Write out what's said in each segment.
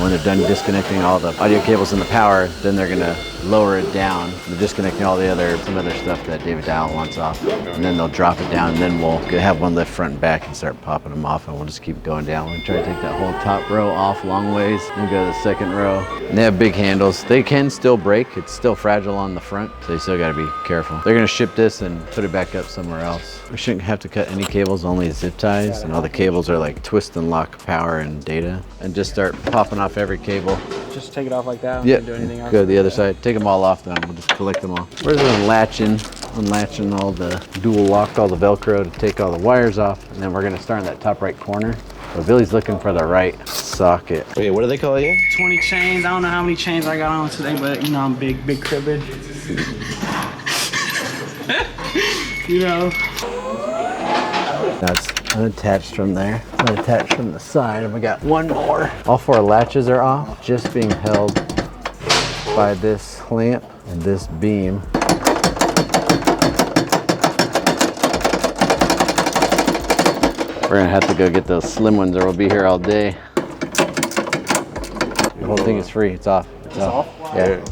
When they're done disconnecting all the audio cables and the power, then they're gonna lower it down. They're disconnecting all some other stuff that David Dial wants off. And then they'll drop it down, and then we'll have one lift front and back and start popping them off, and we'll just keep going down. We'll try to take that whole top row off long ways, then go to the second row. And they have big handles. They can still break. It's still fragile on the front, so you still gotta be careful. They're gonna ship this and put it back up somewhere else. We shouldn't have to cut any cables, only zip ties, and all the cables are like twist and lock power and data. And just start popping off every cable. Just take it off like that? Yeah, do anything else? go to the other side. Take them all off then, we'll just collect them all. We're just unlatching all the dual lock, all the Velcro to take all the wires off, and then we're gonna start in that top right corner. So Billy's looking for the right socket. Okay, what do they call you? 20 chains. I don't know how many chains I got on today, but you know, I'm big cribbing. You know. That's unattached from there. It's unattached from the side, and we got one more. All 4 latches are off, just being held by this clamp and this beam. We're gonna have to go get those slim ones or we'll be here all day. The whole thing is free, it's off. It's off? Yeah.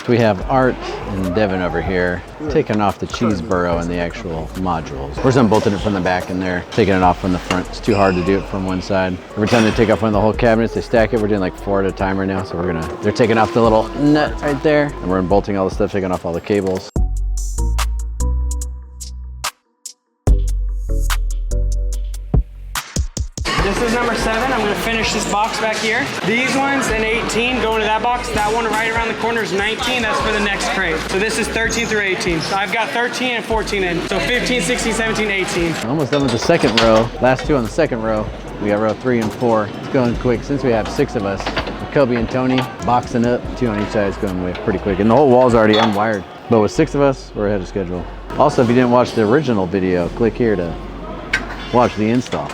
We have Art and Devin over here taking off the cheese burrow and the actual modules. We're just unbolting it from the back and they're taking it off from the front. It's too hard to do it from one side. Every time they take off one of the whole cabinets, they stack it. We're doing like 4 at a time right now. So they're taking off the little nut right there and we're unbolting all the stuff, taking off all the cables. This is number 7. I'm gonna finish this box back here. These ones and 18 go into that box. That one right around the corner is 19. That's for the next crate. So this is 13 through 18. So I've got 13 and 14 in. So 15, 16, 17, 18. Almost done with the second row. Last 2 on the second row. We got row 3 and 4. It's going quick since we have 6 of us. Kobe and Tony boxing up. 2 on each side is going way pretty quick. And the whole wall's already unwired. But with 6 of us, we're ahead of schedule. Also, if you didn't watch the original video, click here to watch the install.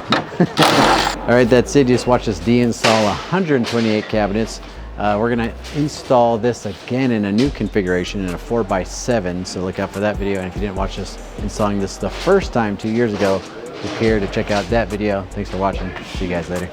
All right, that's it. You just watch us deinstall 128 cabinets. We're gonna install this again in a new configuration in a 4x7, so look out for that video. And if you didn't watch us installing this the first time 2 years ago, click here to check out that video. Thanks for watching. See you guys later.